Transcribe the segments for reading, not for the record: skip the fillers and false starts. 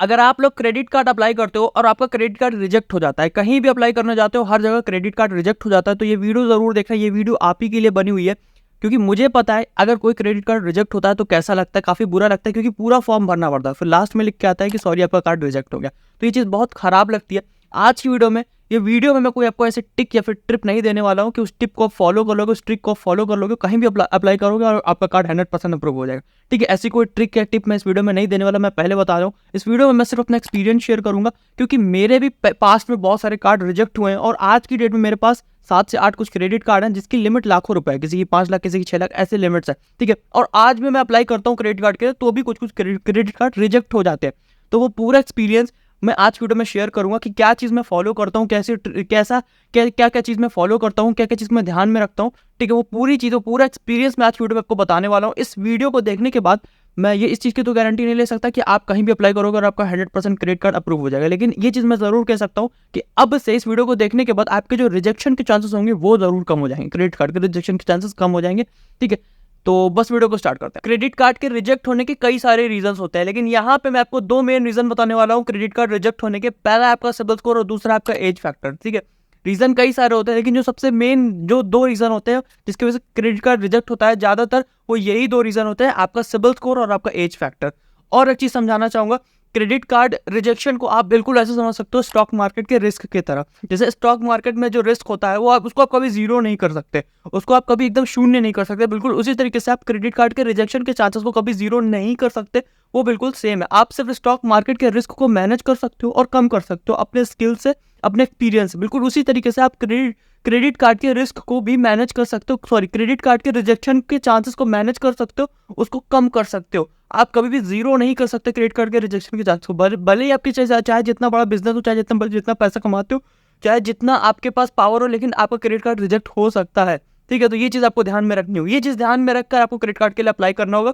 अगर आप लोग क्रेडिट कार्ड अप्लाई करते हो और आपका क्रेडिट कार्ड रिजेक्ट हो जाता है, कहीं भी अप्लाई करने जाते हो हर जगह क्रेडिट कार्ड रिजेक्ट हो जाता है, तो ये वीडियो ज़रूर देखना। ये वीडियो आप ही के लिए बनी हुई है, क्योंकि मुझे पता है अगर कोई क्रेडिट कार्ड रिजेक्ट होता है तो कैसा लगता है, काफ़ी बुरा लगता है, क्योंकि पूरा फॉर्म भरना पड़ता है, फिर लास्ट में लिख के आता है कि सॉरी आपका कार्ड रिजेक्ट हो गया। तो ये चीज़ बहुत ख़राब लगती है। आज की वीडियो में मैं कोई आपको ऐसे टिक या फिर ट्रिप नहीं देने वाला हूँ कि उस टिप को फॉलो कर लोगे, उस ट्रिक को फॉलो कर लोगे, कहीं भी अप्लाई करोगे और आपका कार्ड 100% अप्रूव हो जाएगा। ठीक है, ऐसी कोई ट्रिक या टिप मैं इस वीडियो में नहीं देने वाला, मैं पहले बता रहा हूँ। इस वीडियो में मैं सिर्फ अपना एक्सपीरियंस शेयर करूंगा, क्योंकि मेरे भी पास्ट में बहुत सारे कार्ड रिजेक्ट हुए हैं और आज की डेट में मेरे पास 7 से 8 कुछ क्रेडिट कार्ड हैं जिसकी लिमिट लाखों रुपए है, किसी की 5 लाख, किसी की 6 लाख, ऐसे लिमिट्स है। ठीक है, और आज भी मैं अप्लाई करता हूँ क्रेडिट कार्ड के लिए, तो भी कुछ कुछ क्रेडिट कार्ड रिजेक्ट हो जाते हैं। तो वो पूरा एक्सपीरियंस मैं आज वीडियो में शेयर करूंगा कि क्या चीज़ मैं फॉलो करता हूँ, क्या क्या चीज़ मैं फॉलो करता हूँ, क्या क्या चीज़ मैं ध्यान में रखता हूँ। ठीक है, वो पूरी चीज़, पूरा एक्सपीरियंस मैं आज वीडियो में आपको बताने वाला हूँ। इस वीडियो को देखने के बाद मैं ये इस चीज़ की तो गारंटी नहीं ले सकता कि आप कहीं भी अप्लाई करोगे और आपका 100% क्रेडिट कार्ड अप्रूव हो जाएगा, लेकिन ये चीज़ मैं ज़रूर कह सकता हूँ कि अब से इस वीडियो को देखने के बाद आपके जो रिजेक्शन के चांसेस होंगे वो ज़रूर कम हो जाएंगे, क्रेडिट कार्ड के रिजेक्शन के चांसेस कम हो जाएंगे। ठीक है, तो बस वीडियो को स्टार्ट करते हैं। क्रेडिट कार्ड के रिजेक्ट होने के कई सारे रीजंस होते हैं, लेकिन यहाँ पे मैं आपको 2 मेन रीजन बताने वाला हूँ क्रेडिट कार्ड रिजेक्ट होने के। पहला आपका सिबिल स्कोर और दूसरा आपका एज फैक्टर। ठीक है, रीजन कई सारे होते हैं, लेकिन जो सबसे मेन जो 2 रीजन होते हैं जिसकी वजह से क्रेडिट कार्ड रिजेक्ट होता है ज्यादातर, वो यही 2 रीजन होते हैं, आपका सिबिल स्कोर और आपका एज फैक्टर। और एक चीज समझाना चाहूंगा, क्रेडिट कार्ड रिजेक्शन को आप बिल्कुल ऐसे समझ सकते हो स्टॉक मार्केट के रिस्क की तरह। जैसे स्टॉक मार्केट में जो रिस्क होता है वो उसको आप कभी जीरो नहीं कर सकते, उसको आप कभी एकदम शून्य नहीं कर सकते, बिल्कुल उसी तरीके से आप क्रेडिट कार्ड के रिजेक्शन के चांसेस को कभी जीरो नहीं कर सकते, वो बिल्कुल सेम है। आप सिर्फ स्टॉक मार्केट के रिस्क को मैनेज कर सकते हो और कम कर सकते हो अपने स्किल से, अपने एक्सपीरियंस से। बिल्कुल उसी तरीके से आप क्रेडिट कार्ड के रिस्क को भी मैनेज कर सकते हो, सॉरी, क्रेडिट कार्ड के रिजेक्शन के चांसेस को मैनेज कर सकते हो, उसको कम कर सकते हो। आप कभी भी जीरो नहीं कर सकते क्रेडिट कार्ड के रिजेक्शन के चांसेस को, भले ही आपकी चाहे जितना बड़ा बिजनेस हो, चाहे जितना पैसा कमाते हो, चाहे जितना आपके पास पावर हो, लेकिन आपका क्रेडिट कार्ड रिजेक्ट हो सकता है। ठीक है, तो ये चीज़ आपको ध्यान में रखनी होगी, ये चीज़ ध्यान में रखकर आपको क्रेडिट कार्ड के लिए अप्लाई करना होगा।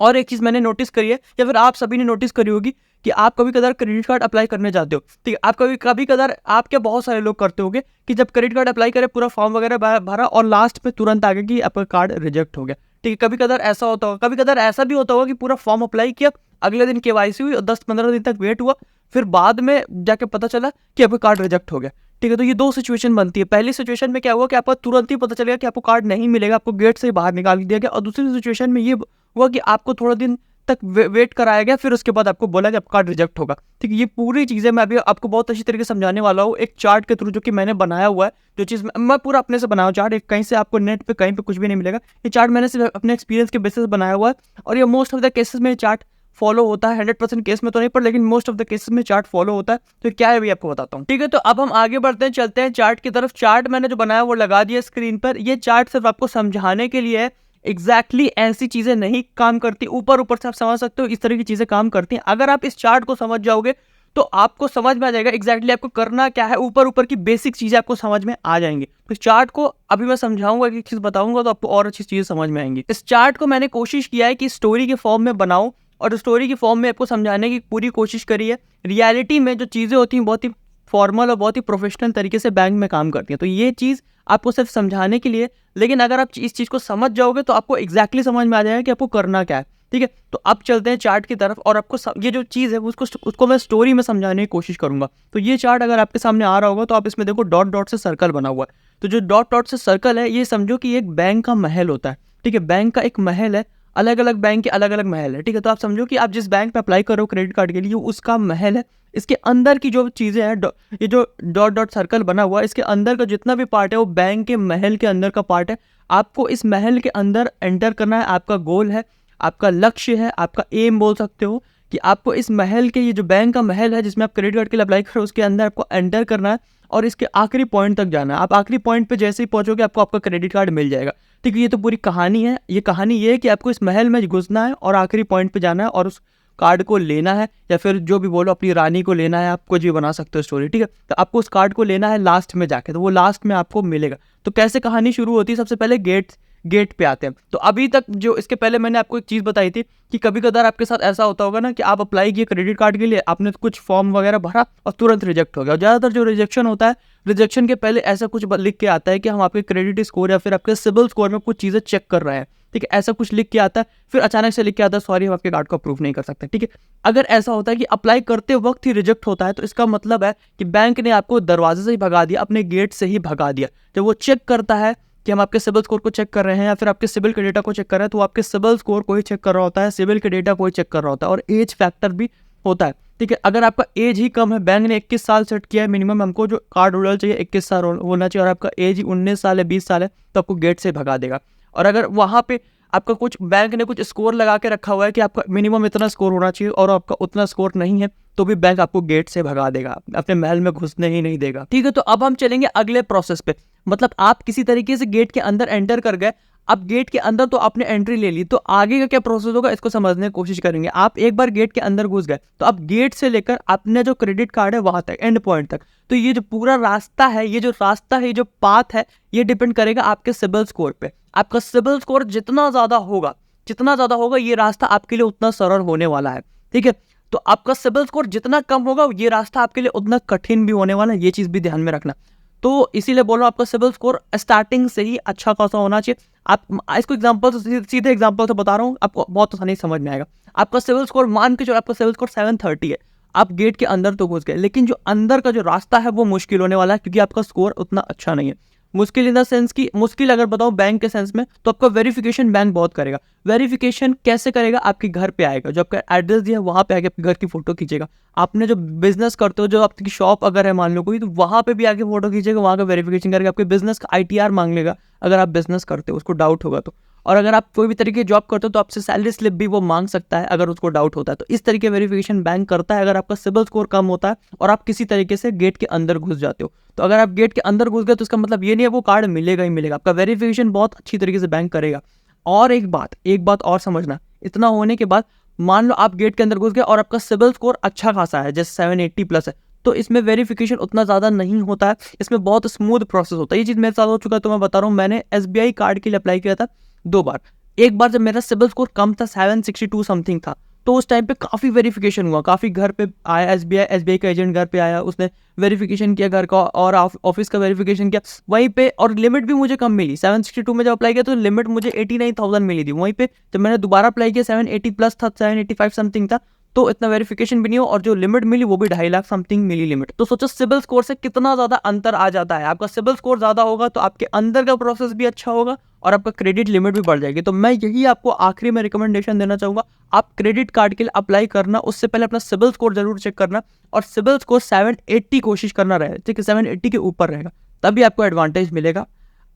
और एक चीज़ मैंने नोटिस करी है, या फिर आप सभी ने नोटिस करी होगी, कि आप कभी कदार क्रेडिट कार्ड अप्लाई करने जाते हो। ठीक है, आप कभी कदार, आप क्या बहुत सारे लोग करते होंगे कि जब क्रेडिट कार्ड अप्लाई करे, पूरा फॉर्म वगैरह भरा और लास्ट में तुरंत आ गया कि आपका कार्ड रिजेक्ट हो गया। ठीक है, कभी कदार ऐसा होता होगा, कभी कदार ऐसा भी होता होगा कि पूरा फॉर्म अप्लाई किया, अगले दिन केवाईसी हुई और 10-15 दिन तक वेट हुआ, फिर बाद में जाके पता चला कि आपका कार्ड रिजेक्ट हो गया। ठीक है, तो ये 2 सिचुएशन बनती है। पहली सिचुएशन में क्या हुआ कि आपको तुरंत ही पता चलेगा कि आपको कार्ड नहीं मिलेगा, आपको गेट से बाहर निकाल दिया गया। और दूसरी सिचुएशन में ये हुआ कि आपको थोड़ा दिन तक वेट कराया गया, फिर उसके बाद आपको बोला कि आपका कार्ड रिजेक्ट होगा। ठीक है, ये पूरी चीज़ें मैं अभी आपको बहुत अच्छी तरीके से समझाने वाला हूँ एक चार्ट के थ्रू, जो कि मैंने बनाया हुआ है। जो चीज़ मैं पूरा अपने से बनाया हूँ चार्ट, कहीं से आपको नेट पे कहीं पे कुछ भी नहीं मिलेगा। ये चार्ट मैंने सिर्फ अपने एक्सपीरियंस के बेसिस बनाया हुआ है, और ये मोस्ट ऑफ द केसेस में चार्ट फॉलो होता है। 100% केस में तो नहीं, पर लेकिन मोस्ट ऑफ द केसेस में चार्ट फॉलो होता है। तो क्या है भी आपको बताता हूँ। ठीक है, तो अब हम आगे बढ़ते हैं, चलते हैं चार्ट की तरफ। चार्ट मैंने जो बनाया वो लगा दिया स्क्रीन पर। ये चार्ट सिर्फ आपको समझाने के लिए है, एग्जैक्टली ऐसी चीजें नहीं काम करती। ऊपर ऊपर से आप समझ सकते हो इस तरह की चीजें काम करती हैं। अगर आप इस चार्ट को समझ जाओगे तो आपको समझ में आ जाएगा एग्जैक्टली आपको करना क्या है, ऊपर ऊपर की बेसिक चीजें आपको समझ में आ जाएंगी। तो इस चार्ट को अभी मैं समझाऊंगा, एक चीज बताऊंगा तो आपको और अच्छी चीजें समझ में आएंगी। इस चार्ट को मैंने कोशिश किया है कि स्टोरी के फॉर्म में बनाऊं, और स्टोरी की फॉर्म में आपको समझाने की पूरी कोशिश करी है। रियलिटी में जो चीजें होती हैं बहुत ही फॉर्मल और बहुत ही प्रोफेशनल तरीके से बैंक में काम करती है। तो ये चीज़ आपको सिर्फ समझाने के लिए, लेकिन अगर आप इस चीज़ को समझ जाओगे तो आपको एग्जैक्टली समझ में आ जाएगा कि आपको करना क्या है। ठीक है, तो अब चलते हैं चार्ट की तरफ, और आपको ये जो चीज़ है उसको मैं स्टोरी में समझाने की कोशिश करूंगा। तो ये चार्ट अगर आपके सामने आ रहा होगा तो आप इसमें देखो डॉट डॉट से सर्कल बना हुआ है। तो जो डॉट डॉट से सर्कल है, ये समझो कि एक बैंक का महल होता है। ठीक है, बैंक का एक महल है, अलग अलग बैंक के अलग अलग महल है। ठीक है, तो आप समझो कि आप जिस बैंक में अप्लाई करो क्रेडिट कार्ड के लिए, उसका महल है। इसके अंदर की जो चीज़ें हैं, ये जो डॉट डॉट सर्कल बना हुआ है, इसके अंदर का जितना भी पार्ट है वो बैंक के महल के अंदर का पार्ट है। आपको इस महल के अंदर एंटर करना है, आपका गोल है, आपका लक्ष्य है, आपका एम बोल सकते हो कि आपको इस महल के, ये जो बैंक का महल है जिसमें आप क्रेडिट कार्ड के लिए अप्लाई करो, उसके अंदर आपको एंटर करना है और इसके आखिरी पॉइंट तक जाना है। आप आखिरी पॉइंट पे जैसे ही पहुंचोगे आपको आपका क्रेडिट कार्ड मिल जाएगा। ठीक है, ये तो पूरी कहानी है। ये कहानी ये है कि आपको इस महल में घुसना है और आखिरी पॉइंट पे जाना है और उस कार्ड को लेना है, या फिर जो भी बोलो अपनी रानी को लेना है, आप कुछ भी बना सकते हो स्टोरी। ठीक है, तो आपको उस कार्ड को लेना है लास्ट में जाके, तो वो लास्ट में आपको मिलेगा। तो कैसे कहानी शुरू होती है, सबसे पहले गेट पे आते हैं। तो अभी तक जो इसके पहले मैंने आपको एक चीज़ बताई थी कि कभी कदार आपके साथ ऐसा होता होगा ना कि आप अप्लाई किए क्रेडिट कार्ड के लिए, आपने कुछ फॉर्म वगैरह भरा और तुरंत रिजेक्ट हो गया। और ज़्यादातर जो रिजेक्शन होता है, रिजेक्शन के पहले ऐसा कुछ लिख के आता है कि हम आपके क्रेडिट स्कोर या फिर आपके सिबिल स्कोर में कुछ चीज़ें चेक कर रहे हैं। ठीक है, ऐसा कुछ लिख के आता है, फिर अचानक से लिख के आता है सॉरी हम आपके कार्ड को अप्रूव नहीं कर सकते। ठीक है, अगर ऐसा होता है कि अप्लाई करते वक्त ही रिजेक्ट होता है तो इसका मतलब है कि बैंक ने आपको दरवाजे से ही भगा दिया, अपने गेट से ही भगा दिया। जब वो चेक करता है कि हम आपके सिबिल स्कोर को चेक कर रहे हैं या फिर आपके सिबिल के डेटा को चेक कर रहे हैं, तो वो आपके सिबिल स्कोर को ही चेक कर रहा होता है, सिबिल के डेटा को ही चेक कर रहा होता है, और एज फैक्टर भी होता है। ठीक है, अगर आपका एज ही कम है, बैंक ने 21 साल सेट किया है मिनिमम, हमको जो कार्ड होल्डर चाहिए 21 साल होना चाहिए, और आपका एज ही 19 साल है 20 साल है, तो आपको गेट से भगा देगा। और अगर वहाँ पे आपका कुछ बैंक ने कुछ स्कोर लगा के रखा हुआ है कि आपका मिनिमम इतना स्कोर होना चाहिए और आपका उतना स्कोर नहीं है, तो भी बैंक आपको गेट से भगा देगा, अपने महल में घुसने ही नहीं देगा। ठीक है, तो अब हम चलेंगे अगले प्रोसेस पे। मतलब आप किसी तरीके से गेट के अंदर एंटर कर गए, अब गेट के अंदर तो आपने एंट्री ले ली, तो आगे का क्या प्रोसेस होगा इसको समझने की कोशिश करेंगे। आप एक बार गेट के अंदर घुस गए तो अब गेट से लेकर अपने जो क्रेडिट कार्ड है वहां तक, एंड पॉइंट तक, तो ये जो पूरा रास्ता है, ये जो पाथ है, ये डिपेंड करेगा आपके सिबिल स्कोर पे। आपका सिबिल स्कोर जितना ज्यादा होगा ये रास्ता आपके लिए उतना सरल होने वाला है। ठीक है, तो आपका सिबिल स्कोर जितना कम होगा ये रास्ता आपके लिए उतना कठिन भी होने वाला है, ये चीज भी ध्यान में रखना। तो इसीलिए बोल रहा हूं आपका सिबिल स्कोर स्टार्टिंग से ही अच्छा खासा होना चाहिए। आप इसको सीधे एग्जांपल से बता रहा हूँ, आपको बहुत आसानी से समझ में आएगा। आपका सिबिल स्कोर मान के चलो आपका सिबिल स्कोर 730 है, आप गेट के अंदर तो घुस गए, लेकिन जो अंदर का जो रास्ता है वो मुश्किल होने वाला है, क्योंकि आपका स्कोर उतना अच्छा नहीं है। मुश्किल इन द सेंस की, मुश्किल अगर बताऊं बैंक के सेंस में, तो आपका वेरिफिकेशन बैंक बहुत करेगा। वेरिफिकेशन कैसे करेगा? आपके घर पे आएगा, जो आपका एड्रेस दिया है वहां पे आके आपके घर की फोटो खींचेगा। आपने जो बिजनेस करते हो, जो आपकी शॉप अगर है मान लो कोई, तो वहां पे भी आके फोटो खींचेगा, वहां का वेरिफिकेशन करेगा, आपके बिजनेस का ITR मांग लेगा अगर आप बिजनेस करते हो, उसको डाउट होगा तो। और अगर आप कोई भी तरीके की जॉब करते हो तो आपसे सैलरी स्लिप भी वो मांग सकता है अगर उसको डाउट होता है। तो इस तरीके वेरिफिकेशन बैंक करता है अगर आपका सिबिल स्कोर कम होता है और आप किसी तरीके से गेट के अंदर घुस जाते हो। तो अगर आप गेट के अंदर घुस गए तो इसका मतलब ये नहीं है वो कार्ड मिलेगा ही मिलेगा, आपका वेरिफिकेशन बहुत अच्छी तरीके से बैंक करेगा। और एक बात और समझना, इतना होने के बाद मान लो आप गेट के अंदर घुस गए और आपका सिबिल स्कोर अच्छा खासा है, जैसे 780 प्लस है, तो इसमें वेरिफिकेशन उतना ज़्यादा नहीं होता है, इसमें बहुत स्मूथ प्रोसेस होता है। ये चीज़ मेरे साथ हो चुका है, तो मैं बता रहा हूँ। मैंने SBI कार्ड के लिए अप्लाई किया था 2 बार। एक बार जब मेरा सिबिल स्कोर कम था, 762 समथिंग था, तो उस टाइम पे काफ़ी वेरिफिकेशन हुआ, काफ़ी घर पे आया SBI का एजेंट घर पे आया, उसने वेरिफिकेशन किया घर का और ऑफिस का वेरिफिकेशन किया वहीं पे, और लिमिट भी मुझे कम मिली। 762 में जब अप्लाई किया तो लिमिट मुझे 89,000 मिली थी। वहीं पे जब मैंने दोबारा अप्लाई किया 780 प्लस था, 785 समथिंग था, तो इतना वेरिफिकेशन भी नहीं हो, और जो लिमिट मिली वो भी 2.5 लाख समथिंग मिली लिमिट। तो सोचो सिबिल स्कोर से कितना ज्यादा अंतर आ जाता है। आपका सिबिल स्कोर ज्यादा होगा तो आपके अंदर का प्रोसेस भी अच्छा होगा और आपका क्रेडिट लिमिट भी बढ़ जाएगी। तो मैं यही आपको आखिरी में रिकमेंडेशन देना चाहूंगा, आप क्रेडिट कार्ड के लिए अप्लाई करना उससे पहले अपना सिबिल स्कोर जरूर चेक करना, और सिबिल स्कोर 780 कोशिश करना रहे, ठीक है, 780 के ऊपर रहेगा, तभी आपको एडवांटेज मिलेगा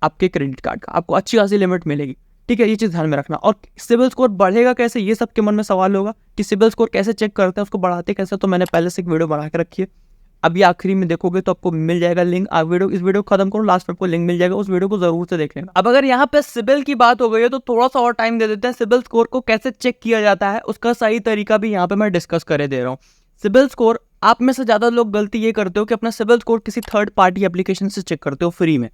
आपके क्रेडिट कार्ड का, आपको अच्छी खासी लिमिट मिलेगी। ठीक है, ये चीज़ ध्यान में रखना। और सिबिल स्कोर बढ़ेगा कैसे, ये सबके मन में सवाल होगा कि सिबिल स्कोर कैसे चेक करते हैं, उसको बढ़ाते कैसे, तो मैंने पहले से एक वीडियो बना के रखी है, अभी आखिरी में देखोगे तो आपको मिल जाएगा लिंक। इस वीडियो को खत्म करो, लास्ट में आपको लिंक मिल जाएगा, उस वीडियो को जरूर से देख लेना। अब अगर यहाँ पे सिबिल की बात हो गई है तो थोड़ा सा और टाइम दे देते हैं। सिबिल स्कोर को कैसे चेक किया जाता है उसका सही तरीका भी यहाँ पे मैं डिस्कस करे दे रहा हूँ। सिबिल स्कोर, आप में से ज्यादा लोग गलती ये करते हो कि अपना सिबिल स्कोर किसी थर्ड पार्टी एप्लीकेशन से चेक करते हो फ्री में,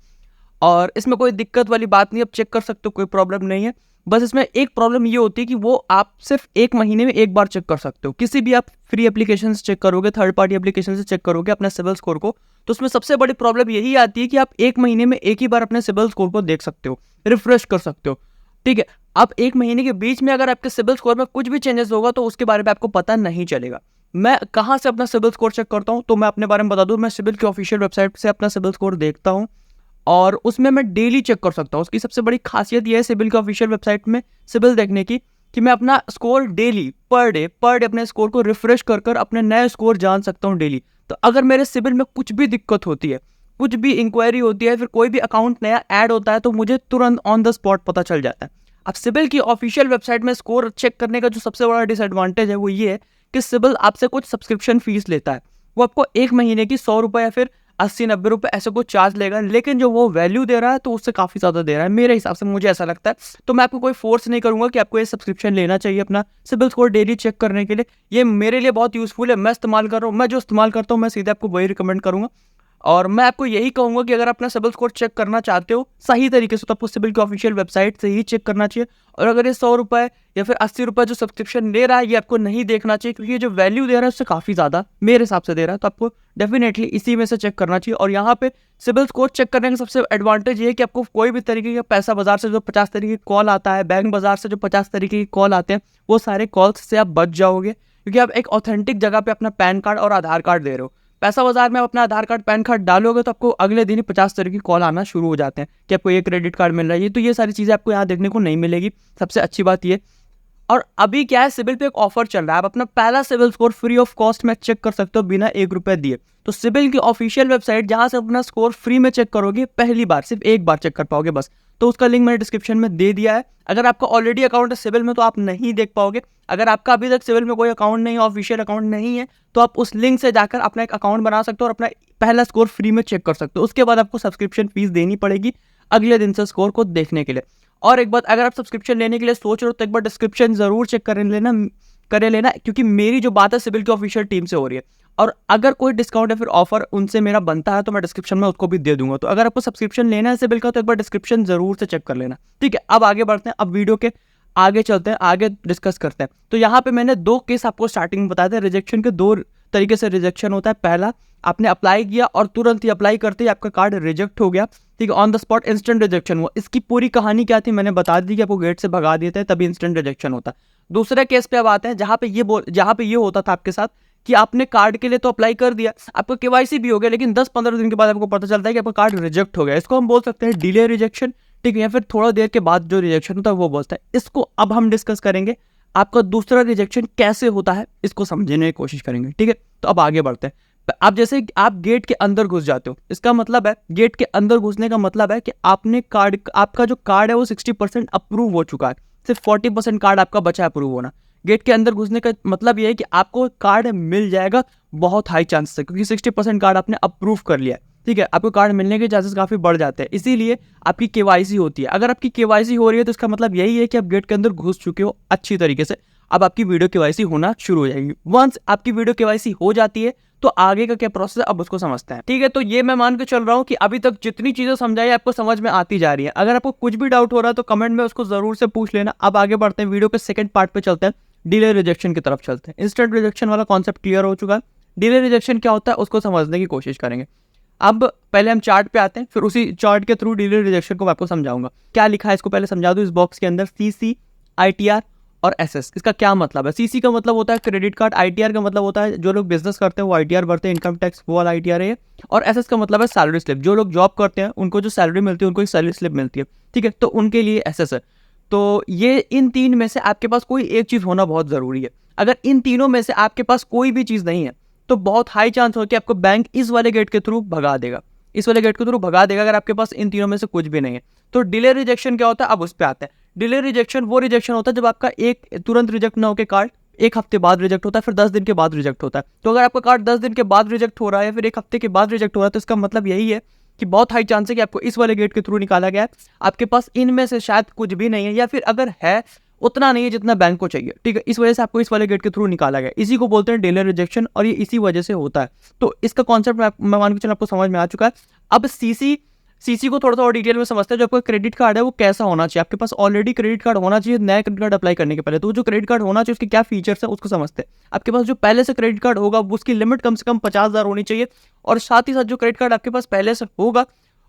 और इसमें कोई दिक्कत वाली बात नहीं, आप चेक कर सकते हो, कोई प्रॉब्लम नहीं है। बस इसमें एक प्रॉब्लम ये होती है कि वो आप सिर्फ 1 महीने में एक बार चेक कर सकते हो। किसी भी आप फ्री एप्लीकेशन से चेक करोगे, थर्ड पार्टी एप्लीकेशन से चेक करोगे अपने सिबिल स्कोर को, तो उसमें सबसे बड़ी प्रॉब्लम यही आती है कि आप 1 महीने में एक ही बार अपने सिबिल स्कोर को देख सकते हो, रिफ्रेश कर सकते हो। ठीक है, अब 1 महीने के बीच में अगर आपके सिबिल स्कोर में कुछ भी चेंजेस होगा तो उसके बारे में आपको पता नहीं चलेगा। मैं कहाँ से अपना सिबिल स्कोर चेक करता हूँ, तो मैं अपने बारे में बता दूँ, मैं सिबिल की ऑफिशियल वेबसाइट से अपना सिबिल स्कोर देखता हूँ और उसमें मैं डेली चेक कर सकता हूँ। उसकी सबसे बड़ी खासियत यह है सिबिल की ऑफिशियल वेबसाइट में सिबिल देखने की, कि मैं अपना स्कोर डेली पर डे अपने स्कोर को रिफ्रेश कर अपने नए स्कोर जान सकता हूँ डेली। तो अगर मेरे सिबिल में कुछ भी दिक्कत होती है, कुछ भी इंक्वायरी होती है, फिर कोई भी अकाउंट नया ऐड होता है, तो मुझे तुरंत ऑन द स्पॉट पता चल जाता है। अब सिबिल की ऑफिशियल वेबसाइट में स्कोर चेक करने का जो सबसे बड़ा डिसएडवांटेज है वो ये है कि सिबिल आपसे कुछ सब्सक्रिप्शन फीस लेता है। वो आपको 1 महीने की 100 रुपये या फिर 80-90 रुपये ऐसे कुछ चार्ज लेगा, लेकिन जो वो वैल्यू दे रहा है तो उससे काफ़ी ज़्यादा दे रहा है मेरे हिसाब से, मुझे ऐसा लगता है। तो मैं आपको कोई फोर्स नहीं करूंगा कि आपको ये सब्सक्रिप्शन लेना चाहिए अपना सिबिल स्कोर डेली चेक करने के लिए। ये मेरे लिए बहुत यूजफुल है, मैं इस्तेमाल कर रहा हूँ, मैं जो इस्तेमाल करता हूँ मैं सीधे आपको वही रिकमेंड करूंगा। और मैं आपको यही कहूंगा कि अगर अपना सिबिल स्कोर चेक करना चाहते हो सही तरीके से तो आपको सिबिल की ऑफिशियल वेबसाइट से ही चेक करना चाहिए। और अगर ये 100 रुपये या फिर 80 रुपये जो सब्सक्रिप्शन ले रहा है ये आपको नहीं देखना चाहिए, क्योंकि ये जो वैल्यू दे रहा है उससे काफ़ी ज़्यादा मेरे हिसाब से दे रहा है, तो आपको डेफिनेटली इसी में से चेक करना चाहिए। और यहाँ पे सिबिल स्कोर चेक करने का सबसे एडवांटेज ये है कि आपको कोई भी तरीके का पैसा बाजार से जो 50 तरीके की कॉल आता है, बैंक बाजार से जो 50 तरीके की कॉल आते हैं, वो सारे कॉल्स से आप बच जाओगे, क्योंकि आप एक ऑथेंटिक जगह पे अपना पैन कार्ड और आधार कार्ड दे रहे हो। पैसा बाजार में आप अपना आधार कार्ड पैन कार्ड डालोगे तो आपको अगले दिन ही 50 तरह की कॉल आना शुरू हो जाते हैं कि आपको ये क्रेडिट कार्ड मिल रहा है, तो ये सारी चीज़ें आपको यहाँ देखने को नहीं मिलेगी। सबसे अच्छी बात ये। और अभी क्या है, सिबिल पे एक ऑफर चल रहा है, आप अपना पहला CIBIL score free of cost में चेक कर सकते हो बिना 1 रुपये दिए। तो सिबिल की ऑफिशियल वेबसाइट जहां से अपना स्कोर फ्री में चेक करोगे, पहली बार सिर्फ एक बार चेक कर पाओगे बस, तो उसका लिंक मैंने डिस्क्रिप्शन में दे दिया है। अगर आपका ऑलरेडी अकाउंट है सिबिल में तो आप नहीं देख पाओगे। अगर आपका अभी तक सिबिल में कोई अकाउंट नहीं है, ऑफिशियल अकाउंट नहीं है, तो आप उस लिंक से जाकर अपना एक अकाउंट बना सकते हो और अपना पहला स्कोर फ्री में चेक कर सकते हो। उसके बाद आपको सब्सक्रिप्शन फीस देनी पड़ेगी अगले दिन से स्कोर को देखने के लिए। और एक बात, अगर आप सब्सक्रिप्शन लेने के लिए सोच रहे हो तो एक बार डिस्क्रिप्शन जरूर चेक कर लेना, क्योंकि मेरी जो बात है सिबिल की ऑफिशियल टीम से हो रही है, और अगर कोई डिस्काउंट या फिर ऑफर उनसे मेरा बनता है तो मैं डिस्क्रिप्शन में उसको भी दे दूंगा। तो अगर आपको सब्सक्रिप्शन लेना है सिबिल का तो एक बार डिस्क्रिप्शन जरूर से चेक कर लेना, ठीक है। अब आगे बढ़ते हैं, अब वीडियो के आगे चलते हैं, आगे डिस्कस करते हैं। तो यहाँ पे मैंने 2 केस आपको स्टार्टिंग में बताया था। रिजेक्शन के 2 तरीके से रिजेक्शन होता है। पहला, आपने अप्लाई किया और तुरंत ही अप्लाई करते ही आपका कार्ड रिजेक्ट हो गया, ठीक है, on the spot instant rejection हुआ। इसकी पूरी कहानी क्या थी मैंने बता दी कि आपको गेट से भगा देते हैं तभी इंस्टेंट रिजेक्शन होता है। दूसरे केस पे अब आते हैं जहाँ पे ये होता था आपके साथ कि आपने कार्ड के लिए तो अप्लाई कर दिया, आपका केवाईसी भी हो गया, लेकिन 10-15 दिन के बाद आपको पता चलता है कि आपका कार्ड रिजेक्ट हो गया। इसको हम बोल सकते हैं डिले रिजेक्शन, ठीक है, या फिर थोड़ा देर के बाद जो रिजेक्शन होता है वो बोलता है। इसको अब हम डिस्कस करेंगे, आपका दूसरा रिजेक्शन कैसे होता है इसको समझने की कोशिश करेंगे, ठीक है। तो अब आगे बढ़ते हैं। आप जैसे आप गेट के अंदर घुस जाते हो, इसका मतलब है गेट के अंदर घुसने का मतलब है कि आपका जो कार्ड है वो 60% अप्रूव हो चुका है, सिर्फ 40% कार्ड आपका बचा है अप्रूव होना। गेट के अंदर घुसने का मतलब ये है कि आपको कार्ड मिल जाएगा बहुत हाई चांसेस है, क्योंकि 60% कार्ड आपने अप्रूव कर लिया है, ठीक है। आपको कार्ड मिलने के चांसेस काफी बढ़ जाते हैं, इसीलिए आपकी केवाईसी होती है। अगर आपकी केवाईसी हो रही है तो इसका मतलब यही है कि आप गेट के अंदर घुस चुके हो अच्छी तरीके से। अब आपकी वीडियो केवाईसी होना शुरू हो जाएगी। वंस आपकी वीडियो केवाईसी हो जाती है तो आगे का क्या प्रोसेस है अब उसको समझते हैं, ठीक है। तो ये मैं मान के चल रहा हूँ कि अभी तक जितनी चीजें समझाई आपको समझ में आती जा रही है। अगर आपको कुछ भी डाउट हो रहा है तो कमेंट में उसको जरूर से पूछ लेना। अब आगे बढ़ते हैं, वीडियो के सेकंड पार्ट पे चलते हैं, डिले रिजेक्शन की तरफ चलते हैं। इंस्टेंट रिजेक्शन वाला कॉन्सेप्ट क्लियर हो चुका है, डिले रिजेक्शन क्या होता है उसको समझने की कोशिश करेंगे। अब पहले हम चार्ट पे आते हैं, फिर उसी चार्ट के थ्रू डिले रिजेक्शन को मैं आपको समझाऊंगा। क्या लिखा है इसको पहले समझा दूं। इस बॉक्स के अंदर CC, ITR और SS, इसका क्या मतलब है। CC का मतलब होता है क्रेडिट कार्ड, ITR का मतलब होता है जो लोग बिजनेस करते हैं वो ITR भरते हैं, इनकम टैक्स वो वाला ITR है, और SS का मतलब है सैलरी स्लिप। जो लोग जॉब करते हैं उनको जो सैलरी मिलती है उनको एक सैलरी स्लिप मिलती है, ठीक है, तो उनके लिए SS है। तो ये इन 3 में से आपके पास कोई एक चीज होना बहुत जरूरी है। अगर इन तीनों में से आपके पास कोई भी चीज नहीं है तो बहुत हाई चांस हो कि आपको बैंक इस वाले गेट के थ्रू भगा देगा, इस वाले गेट के थ्रू भगा देगा अगर आपके पास इन तीनों में से कुछ भी नहीं है। तो डिले रिजेक्शन क्या होता है अब उस पर आते हैं। डिले रिजेक्शन वो रिजेक्शन होता है जब आपका एक तुरंत रिजेक्ट ना होकर कार्ड 1 हफ्ते बाद रिजेक्ट होता है, फिर 10 दिन के बाद रिजेक्ट होता है। तो अगर आपका कार्ड 10 दिन के बाद रिजेक्ट हो रहा है या फिर 1 हफ्ते के बाद रिजेक्ट हो रहा है तो इसका मतलब यही है कि बहुत हाई चांस है कि आपको इस वाले गेट के थ्रू निकाला गया है। आपके पास इनमें से शायद कुछ भी नहीं है, या फिर अगर है उतना नहीं है जितना बैंक को चाहिए, ठीक है, इस वजह से आपको इस वाले गेट के थ्रू निकाला गया। इसी को बोलते हैं डिले रिजेक्शन, और ये इसी वजह से होता है। तो इसका कॉन्सेप्ट मैं मान के चलो आपको समझ में आ चुका है। अब सीसी को थोड़ा सा और डिटेल में समझते हैं। जो आपका क्रेडिट कार्ड है वो कैसा होना चाहिए। आपके पास ऑलरेडी क्रेडिट कार्ड होना चाहिए नया क्रेडिट कार्ड अप्लाई करने के पहले। तो जो क्रेडिट कार्ड होना चाहिए उसके क्या फीचर्स है उसको समझते हैं। आपके पास जो पहले से क्रेडिट कार्ड होगा उसकी लिमिट कम से कम 50,000 होनी चाहिए, और साथ ही साथ जो क्रेडिट कार्ड आपके पास पहले से होगा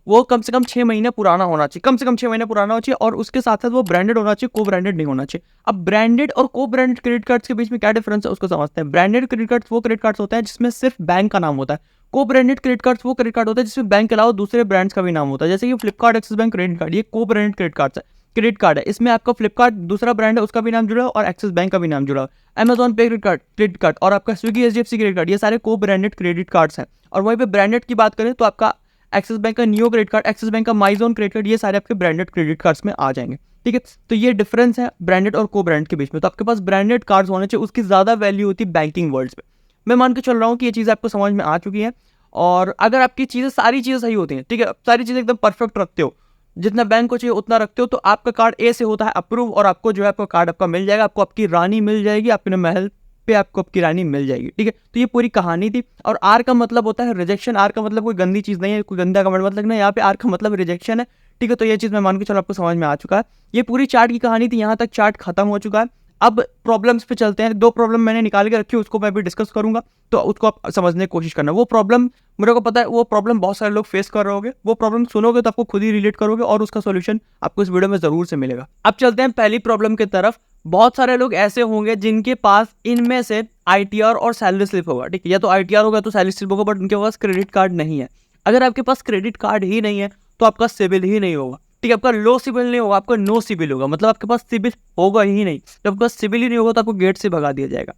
वो कम से कम 6 महीने पुराना होना चाहिए, कम से कम 6 महीने पुराना होना चाहिए, और उसके साथ साथ वो ब्रांडेड होना चाहिए, को ब्रांडेड नहीं होना चाहिए। अब ब्रांडेड और को ब्रांडेड क्रेडिट कार्ड्स के बीच में क्या डिफरेंस है उसको समझते हैं। ब्रांडेड क्रेडिट कार्ड्स वो क्रेडिट कार्ड्स होते हैं जिसमें सिर्फ बैंक का नाम होता है। को ब्रांडेड क्रेडिट कार्ड्स वो क्रेडिट कार्ड होता है जिसमें बैंक के अलावा दूसरे ब्रांड्स का भी नाम होता है, जैसे कि Flipkart, axis bank credit card, ये को ब्रांडेड क्रेडिट कार्ड है। इसमें आपका फ्लिपकार्ट दूसरा ब्रांड है उसका भी नाम जुड़ा है और एक्सिस बैंक का भी नाम जुड़ा है। अमेजॉन पे क्रेडिट कार्ड और आपका स्विगी HDFC क्रेडिट कार्ड, ये सारे को ब्रांडेड क्रेडिट कार्ड्स हैं। और वहीं पे ब्रांडेड की बात करें तो आपका एक्सिस बैंक का neo credit card, axis bank का माइजोन क्रेडिट कार्ड, ये सारे आपके ब्रांडेड क्रेडिट कार्ड्स में आ जाएंगे, ठीक है। तो ये डिफरेंस है ब्रांडेड और को ब्रांड के बीच में। तो आपके पास ब्रांडेड कार्ड्स होने चाहिए, उसकी ज्यादा वैल्यू होती है बैंकिंग वर्ल्ड में। मैं मान के चल रहा हूँ कि ये चीज़ आपको समझ में आ चुकी है। और अगर आपकी चीज़ें सारी चीज़ें सही होती हैं, ठीक है, सारी चीज़ें एकदम परफेक्ट रखते हो, जितना बैंक को चाहिए उतना रखते हो, तो आपका कार्ड A से होता है अप्रूव, और आपको जो है आपका कार्ड आपका मिल जाएगा। आपको आपकी रानी मिल जाएगी, अपने महल पे आपको अब किरानी मिल जाएगी। ठीक है, तो ये पूरी कहानी थी। और आर का मतलब होता है रिजेक्शन। आर का मतलब कोई गंदी चीज़ नहीं है, कोई गंदा कमेंट मत लगना, यहाँ पे आर का मतलब रिजेक्शन है। ठीक है, तो ये चीज़ मैं मान के चलो आपको समझ में आ चुका है। ये पूरी चार्ट की कहानी थी, यहाँ तक चार्ट खत्म हो चुका है। अब प्रॉब्लम्स पे चलते हैं। 2 प्रॉब्लम मैंने निकाल के रखी, उसको मैं भी डिस्कस करूंगा, तो उसको आप समझने की कोशिश करना। वो प्रॉब्लम मेरे को पता है, वो प्रॉब्लम बहुत सारे लोग फेस कर रहे होंगे। वो प्रॉब्लम सुनोगे तो आपको खुद ही रिलेट करोगे और उसका सॉल्यूशन आपको इस वीडियो में जरूर से मिलेगा। अब चलते हैं पहली प्रॉब्लम की तरफ। बहुत सारे लोग ऐसे होंगे जिनके पास इनमें से आईटीआर और सैलरी स्लिप होगा। ठीक है, या तो आईटीआर होगा तो सैलरी स्लिप होगा, बट उनके पास क्रेडिट कार्ड नहीं है। अगर आपके पास क्रेडिट कार्ड ही नहीं है तो आपका सिबिल ही नहीं होगा। ठीक है, आपका लो सिबिल नहीं होगा, आपका नो सिबिल होगा, मतलब आपके पास सिबिल होगा ही नहीं। जब आपके पास सिबिल ही नहीं होगा तो आपको गेट से भगा दिया जाएगा।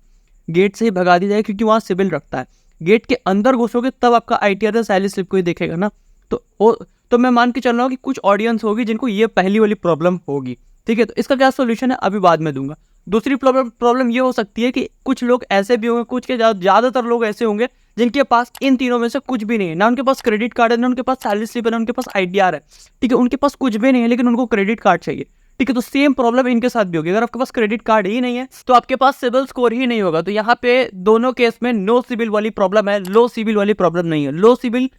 गेट से ही भगा दिया जाएगा क्योंकि वहाँ सिबिल रखता है। गेट के अंदर घुसोगे तब आपका आईटीआर या सैलरी स्लिप कोई देखेगा ना। तो मैं मान के चल रहा हूँ कि कुछ ऑडियंस होगी जिनको ये पहली वाली प्रॉब्लम होगी। ठीक है, तो इसका क्या सोल्यूशन है अभी बाद में दूंगा। दूसरी प्रॉब्लम ये हो सकती है कि कुछ लोग ऐसे भी होंगे, कुछ के ज़्यादातर लोग ऐसे होंगे जिनके पास इन तीनों में से कुछ भी नहीं है। ना उनके पास क्रेडिट कार्ड है, ना उनके पास सैलरी स्लिप है, ना उनके पास आईटीआर है। ठीक है, उनके पास कुछ भी नहीं है लेकिन उनको क्रेडिट कार्ड चाहिए। ठीक है, तो सेम प्रॉब्लम इनके साथ भी होगी। अगर आपके पास क्रेडिट कार्ड ही नहीं है तो आपके पास सिबिल स्कोर ही नहीं होगा। तो यहाँ पे दोनों केस में नो सिबिल वाली प्रॉब्लम है, लो सिबिल वाली प्रॉब्लम नहीं है। लो सिबिल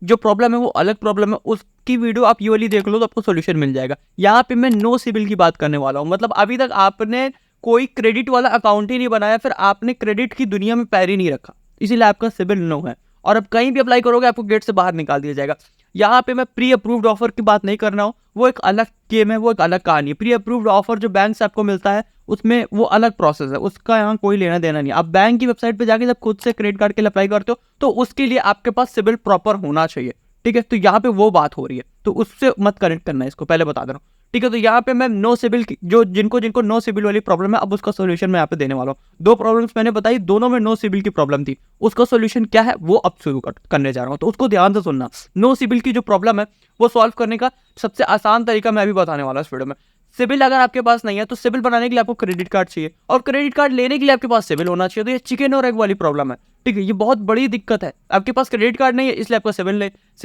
जो प्रॉब्लम है वो अलग प्रॉब्लम है, उसकी वीडियो आप ये वाली देख लो तो आपको सोल्यूशन मिल जाएगा। यहाँ पे मैं नो सिबिल की बात करने वाला हूँ। मतलब अभी तक आपने कोई क्रेडिट वाला अकाउंट ही नहीं बनाया, फिर आपने क्रेडिट की दुनिया में पैर ही नहीं रखा, इसीलिए आपका सिबिल नो है। और अब कहीं भी अप्लाई करोगे आपको गेट से बाहर निकाल दिया जाएगा। यहाँ पे मैं प्री अप्रूव्ड ऑफर की बात नहीं कर रहा हूँ, वो एक अलग गेम है, वो एक अलग कहानी है। प्री अप्रूव्ड ऑफर जो बैंक से आपको मिलता है उसमें वो अलग प्रोसेस है, उसका यहाँ कोई लेना देना नहीं। आप बैंक की वेबसाइट पे जाके जब खुद से क्रेडिट कार्ड के लिए अप्लाई करते हो तो उसके लिए आपके पास सिबिल प्रॉपर होना चाहिए। ठीक है, तो यहाँ पे वो बात हो रही है, तो उससे मत कनेक्ट करना है, इसको पहले बता दे रहा हूँ। ठीक है, तो यहाँ पे मैं नो सिबिल जो जिनको नो सिबिल वाली प्रॉब्लम है, अब उसका सोल्यूशन मैं यहाँ पे देने वाला हूँ। 2 प्रॉब्लम्स मैंने बताई, दोनों में नो सिबिल की प्रॉब्लम थी। उसका सोल्यूशन क्या है वो अब शुरू करने जा रहा हूँ, तो उसको ध्यान से सुनना। नो सिबिल की जो प्रॉब्लम है वो सॉल्व करने का सबसे आसान तरीका मैं अभी बताने वाला हूँ इस वीडियो में। सिबिल अगर आपके पास नहीं है तो सिबिल बनाने के लिए आपको क्रेडिट कार्ड चाहिए, और क्रेडिट कार्ड लेने के लिए आपके पास सिबिल होना चाहिए। तो ये चिकन और एग वाली प्रॉब्लम है। ठीक है, ये बहुत बड़ी दिक्कत है। आपके पास क्रेडिट कार्ड नहीं है इसलिए आपका सिबिल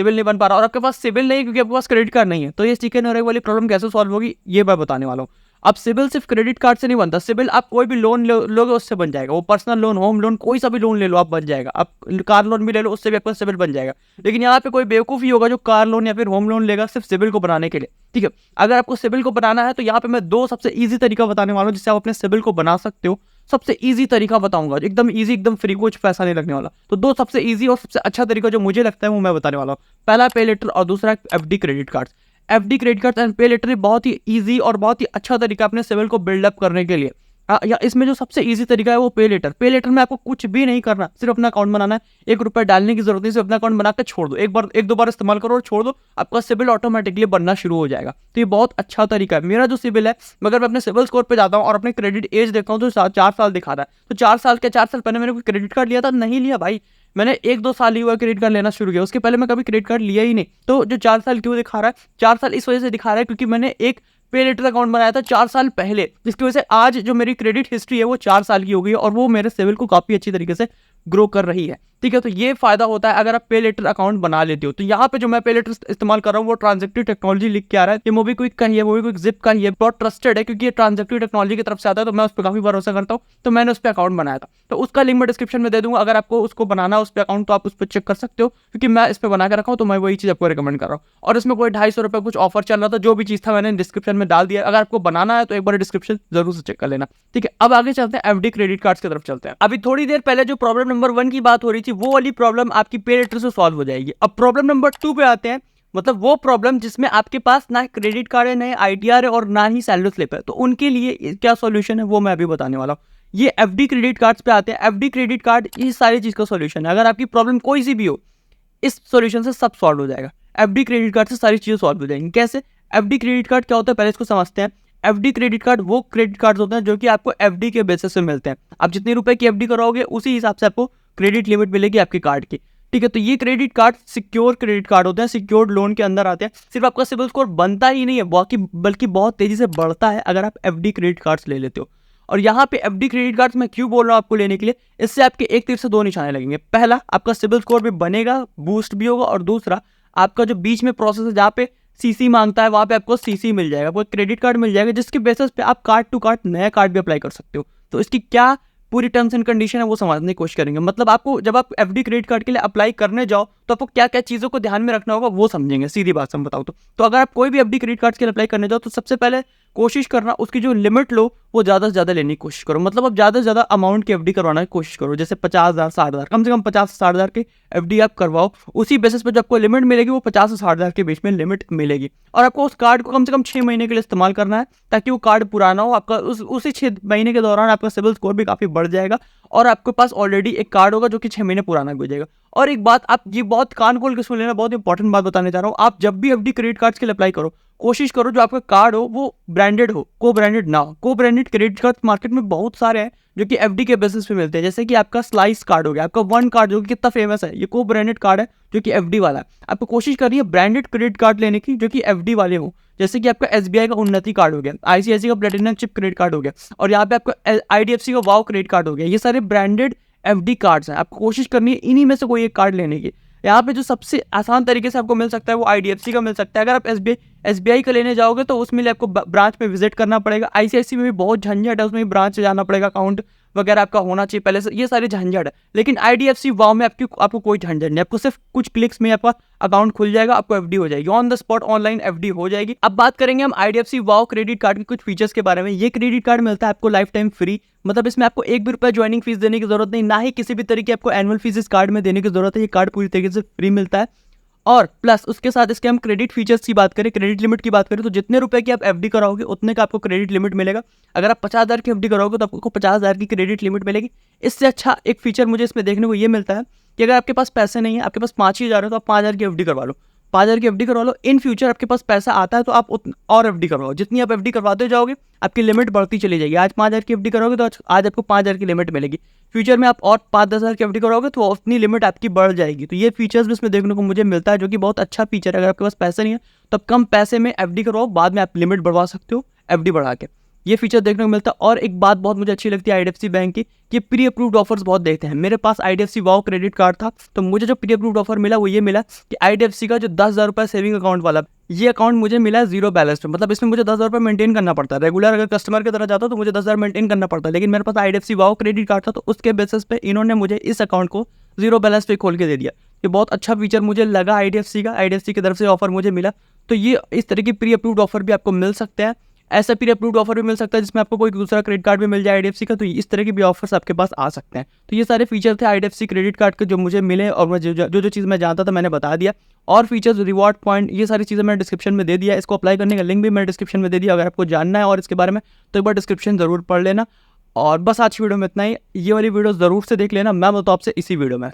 नहीं बन पा रहा, और आपके पास सिबिल नहीं है क्योंकि आपके पास क्रेडिट कार्ड नहीं है। तो ये चिकन और एग वाली प्रॉब्लम कैसे सॉल्व होगी ये मैं बताने वाला हूँ। अब सिबिल सिर्फ क्रेडिट कार्ड से नहीं बनता। सिबिल आप कोई भी लोन लोगे उससे बन जाएगा। वो पर्सनल लोन, होम लोन, कोई सा भी लोन ले लो आप बन जाएगा। आप कार लोन भी ले लो उससे भी आपका सिबिल बन जाएगा। लेकिन यहाँ पे कोई बेवकूफ़ ही होगा जो कार लोन या फिर होम लोन लेगा सिर्फ सिबिल को बनाने के लिए। ठीक है, अगर आपको सिबिल को बनाना है तो यहाँ पे मैं 2 सबसे ईजी तरीका बताने वाला हूँ जिससे आप अपने सिबिल को बना सकते हो। सबसे ईजी तरीका बताऊंगा, एकदम ईजी, एकदम फ्री, कुछ पैसा नहीं लगने वाला। तो 2 सबसे ईजी और सबसे अच्छा तरीका जो मुझे लगता है वो मैं बताने वाला हूँ। पहला पे लेटर और दूसरा FD credit card. FD credit card and पे लेटर बहुत ही ईजी और बहुत ही अच्छा तरीका अपने सिबिल को बिल्डअप करने के लिए। या इसमें जो सबसे इजी तरीका है वो पे लेटर। पे लेटर में आपको कुछ भी नहीं करना, सिर्फ अपना अकाउंट बनाना है। 1 रुपया डालने की जरूरत नहीं, सिर्फ अपना अकाउंट बना के छोड़ दो। एक दो बार इस्तेमाल करो और छोड़ दो, आपका सिबिल ऑटोमेटिकली बनना शुरू हो जाएगा। तो ये बहुत अच्छा तरीका है। मेरा जो सिबिल है, मगर मैं अपने सिबिल स्कोर पे जाता हूँ और अपने क्रेडिट एज देखता हूँ तो 4 साल दिखा रहा है। तो 4 साल पहले मैंने कोई क्रेडिट कार्ड लिया था? नहीं लिया भाई। मैंने 1-2 साल ही हुआ क्रेडिट कार्ड लेना शुरू किया, उसके पहले मैं कभी क्रेडिट कार्ड लिया ही नहीं। तो जो 4 साल क्यों दिखा रहा है? 4 साल इस वजह से दिखा रहा है क्योंकि मैंने एक पे लेटर अकाउंट बनाया था 4 साल पहले, जिसकी वजह से आज जो मेरी क्रेडिट हिस्ट्री है वो 4 साल की हो गई है और वो मेरे सिबिल को काफी अच्छी तरीके से ग्रो कर रही है। ठीक है, तो ये फायदा होता है अगर आप पे लेटर अकाउंट बना लेते हो। तो यहाँ पे जो मैं पे लेटर इस्तेमाल कर रहा हूँ वो ट्रांजेक्टिव टेक्नोलॉजी लिख के आ रहा है। ये मोबीक्विक का ही है, मोबीक्विक जिप का ही है, बहुत ट्रस्टेड है क्योंकि ये ट्रांजेक्टिव टेक्नोलॉजी की तरफ से आता है, तो मैं उस पर काफी भरोसा करता हूँ। तो मैंने उस पर अकाउंट बनाया था, तो उसका लिंक मैं डिस्क्रिप्शन में दे दूंगा। अगर आपको उसको बनाना है उस पर अकाउंट तो आप उस पर चेक कर सकते हो, क्योंकि मैं इस पर बना के रखा हूँ, तो मैं वही चीज आपको रिकमेंड कर रहा हूँ। और इसमें कोई 250 रुपये कुछ ऑफर चल रहा था, जो भी चीज था मैंने डिस्क्रिप्शन में डाल दिया। अगर आपको बनाना है तो एक बार डिस्क्रिप्शन जरूर से चेक कर लेना। ठीक है, अब आगे चलते हैं, एफडी क्रेडिट कार्ड्स की तरफ चलते हैं। अभी थोड़ी देर पहले जो प्रॉब्लम नंबर 1 की बात हो रही थी वो वाली प्रॉब्लम आपकी पे लेटर से सॉल्व हो जाएगी। अब प्रॉब्लम नंबर 2 पे आते हैं, मतलब वो प्रॉब्लम जिसमें आपके पास ना क्रेडिट कार्ड है, ना आईटीआर है और ना ही सैलरी स्लिप है। तो उनके लिए क्या सॉल्यूशन है वो मैं अभी बताने वाला हूँ। ये एफडी क्रेडिट कार्ड्स पे आते हैं। एफडी क्रेडिट कार्ड इस सारी चीज का सॉल्यूशन है। अगर आपकी प्रॉब्लम कोई सी भी हो, इस सॉल्यूशन से सब सॉल्व हो जाएगा। एफडी क्रेडिट कार्ड से सारी चीजें सॉल्व हो जाएंगी। कैसे? एफडी क्रेडिट कार्ड क्या होता है पहले इसको समझते हैं। एफडी क्रेडिट कार्ड वो क्रेडिट कार्ड होते हैं जो कि आपको एफडी के बेसिस पे मिलते हैं। आप जितने रुपए की एफडी कराओगे उसी हिसाब से आपको क्रेडिट लिमिट मिलेगी आपके कार्ड की। ठीक है, तो ये credit card secure credit card होते हैं, सिक्योर्ड लोन के अंदर आते हैं। सिर्फ आपका सिबिल स्कोर बनता ही नहीं है बल्कि बहुत तेजी से बढ़ता है अगर आप एफडी क्रेडिट कार्ड्स ले लेते हो। और यहाँ पे एफडी क्रेडिट कार्ड्स मैं क्यों बोल रहा हूँ आपको लेने के लिए, इससे आपके एक तीर से 2 निशाने लगेंगे। पहला, आपका सिबिल स्कोर भी बनेगा, बूस्ट भी होगा, और दूसरा, आपका जो बीच में प्रोसेस है जहाँ पे सीसी मांगता है वहाँ पे आपको सीसी मिल जाएगा, आपको क्रेडिट कार्ड मिल जाएगा, जिसके बेसिस पे आप कार्ड टू कार्ड नया कार्ड भी अप्लाई कर सकते हो। तो इसकी क्या पूरी टर्म्स एंड कंडीशन है वो समझने की कोशिश करेंगे। मतलब आपको जब आप एफडी क्रेडिट कार्ड के लिए अप्लाई करने जाओ तो आपको क्या क्या चीज़ों को ध्यान में रखना होगा वो समझेंगे, सीधी बात से बताओ तो अगर आप कोई भी एफडी क्रेडिट कार्ड के लिए अप्लाई करने जाओ तो सबसे पहले कोशिश करना उसकी जो लिमिट लो वो ज़्यादा से ज़्यादा लेने की कोशिश करो। मतलब आप ज़्यादा से ज़्यादा अमाउंट की एफडी करवाने की कोशिश करो, जैसे 50,000 60,000, कम से कम 50 से 60,000 की एफडी आप करवाओ। उसी बेसिस पर जो आपको लिमिट मिलेगी वो 50 से 60,000 के बीच में लिमिट मिलेगी। और आपको उस कार्ड को कम से कम 6 महीने के लिए इस्तेमाल करना है ताकि वो कार्ड पुराना हो। आपका उसी 6 महीने के दौरान आपका सिविल स्कोर भी काफ़ी बढ़ जाएगा और आपके पास ऑलरेडी एक कार्ड होगा जो कि 6 महीने पुराना हो जाएगा। और एक बात आप ये बहुत कान खोल के सुन लेना, बहुत इंपॉर्टेंट बात बताने जा रहा हूँ। आप जब भी एफडी क्रेडिट कार्ड्स के लिए अप्लाई करो कोशिश करो जो आपका कार्ड हो वो ब्रांडेड हो, को ब्रांडेड ना हो। को ब्रांडेड क्रेडिट कार्ड मार्केट में बहुत सारे हैं जो कि एफडी के बेसिस पे मिलते हैं, जैसे कि आपका स्लाइस कार्ड हो गया, आपका वन कार्ड जो कि कितना फेमस है, ये को ब्रांडेड कार्ड है जो कि एफडी वाला है। आपको कोशिश करिए ब्रांडेड क्रेडिट कार्ड लेने की जो कि एफडी वाले हो, जैसे कि आपका एसबीआई का उन्नति कार्ड हो गया, आईसीआईसी का प्लेटिनम चिप क्रेडिट कार्ड हो गया और यहाँ पे आपका आईडीएफसी का वाव क्रेडिट कार्ड हो गया। ये सारे ब्रांडेड एफडी कार्ड्स हैं। आपको कोशिश करनी है इन्हीं में से कोई एक कार्ड लेने की। यहाँ पे जो सबसे आसान तरीके से आपको मिल सकता है वो आईडीएफसी का मिल सकता है। अगर आप एसबीआई का लेने जाओगे तो उसमें लिए आपको ब्रांच में विजिट करना पड़ेगा। आईसीआईसी में भी बहुत झंझट है, उसमें भी ब्रांच से जाना पड़ेगा, अकाउंट वगैरह आपका होना चाहिए पहले से, ये सारी झंझट है। लेकिन आईडीएफसी वाव में आपको कोई झंझट नहीं, आपको सिर्फ कुछ क्लिक्स में आपका अकाउंट खुल जाएगा, आपको एफडी हो जाएगी, on the spot online FD हो जाएगी। अब बात करेंगे हम आईडीएफसी वाव क्रेडिट कार्ड के कुछ फीचर्स के बारे में। ये क्रेडिट कार्ड मिलता है आपको लाइफ टाइम फ्री, मतलब इसमें आपको एक भी रुपया ज्वाइनिंग फीस देने की जरूरत नहीं, ना ही किसी भी तरीके आपको एनुअल फीस इस कार्ड में देने की जरूरत है। ये कार्ड पूरी तरीके से फ्री मिलता है। और प्लस उसके साथ इसके हम क्रेडिट फीचर्स की बात करें, क्रेडिट लिमिट की बात करें तो जितने रुपए की आप एफडी कराओगे उतने का आपको क्रेडिट लिमिट मिलेगा। अगर आप 50,000 की एफडी कराओगे तो आपको 50,000 की क्रेडिट लिमिट मिलेगी। इससे अच्छा एक फीचर मुझे इसमें देखने को ये मिलता है कि अगर आपके पास पैसे नहीं है, आपके पास 5,000 है तो आप 5,000 की एफडी करवा लो, 5,000 की एफडी करवा लो। इन फ्यूचर आपके पास पैसा आता है तो आप और एफडी करवाओ, जितनी आप एफडी करवाते जाओगे आपकी लिमिट बढ़ती चली जाएगी। आज 5,000 की एफडी करोगे तो आज आपको 5,000 की लिमिट मिलेगी, फ्यूचर में आप और 5-10,000 की एफडी करोगे तो उतनी लिमिट आपकी बढ़ जाएगी। तो ये फीचर्स भी इसमें देखने को मुझे मिलता है जो कि बहुत अच्छा फीचर है। अगर आपके पास पैसे नहीं है तो आप कम पैसे में एफडी करवाओ, बाद में आप लिमिट बढ़वा सकते हो एफडी बढ़ा के, ये फीचर देखने को मिलता है। और एक बात बहुत मुझे अच्छी लगती है आईडीएफसी बैंक की कि प्री अप्रूव्ड ऑफर्स बहुत देते हैं। मेरे पास आईडीएफसी वाव क्रेडिट कार्ड था तो मुझे जो प्री अप्रूव्ड ऑफर मिला वो ये मिला कि आईडीएफसी का जो 10,000 रुपये सेविंग अकाउंट वाला ये अकाउंट मुझे मिला है जीरो बैलेंस पे। मतलब इसमें मुझे 10,000 रुपये मेंटेन करना पड़ता है, रेगुलर अगर कस्टमर की तरह जाता तो मुझे 10,000 मेंटेन करना पड़ता है, लेकिन मेरे पास आईडीएफसी वाव क्रेडिट कार्ड था तो उसके बेसिस पे इन्होंने मुझे इस अकाउंट को जीरो बैलेंस पे खोल के दे दिया। ये बहुत अच्छा फीचर मुझे लगा आईडीएफसी का, आईडीएफसी की तरफ से ऑफर मुझे मिला। तो ये इस तरह की प्री अप्रूव्ड ऑफर भी आपको मिल सकते हैं। ऐसा प्री अप्रूव्ड ऑफर भी मिल सकता है जिसमें आपको कोई दूसरा क्रेडिट कार्ड भी मिल जाए आईडीएफसी का। तो इस तरह के भी ऑफर्स आपके पास आ सकते हैं। तो ये सारे फीचर थे आईडीएफसी क्रेडिट कार्ड के जो मुझे मिले और मैं जो चीज़ मैं जानता था मैंने बता दिया। और फीचर्स, रिवॉर्ड पॉइंट, ये सारी चीज़ें मैंने डिस्क्रिप्शन में दे दिया। इसको अप्लाई करने का लिंक भी मैंने डिस्क्रिप्शन में दे दिया। अगर आपको जानना है और इसके बारे में तो एक बार डिस्क्रिप्शन जरूर पढ़ लेना। और बस आज की वीडियो में इतना ही। ये वाली वीडियो ज़रूर से देख लेना, मैं बताऊँ आपसे इसी वीडियो में।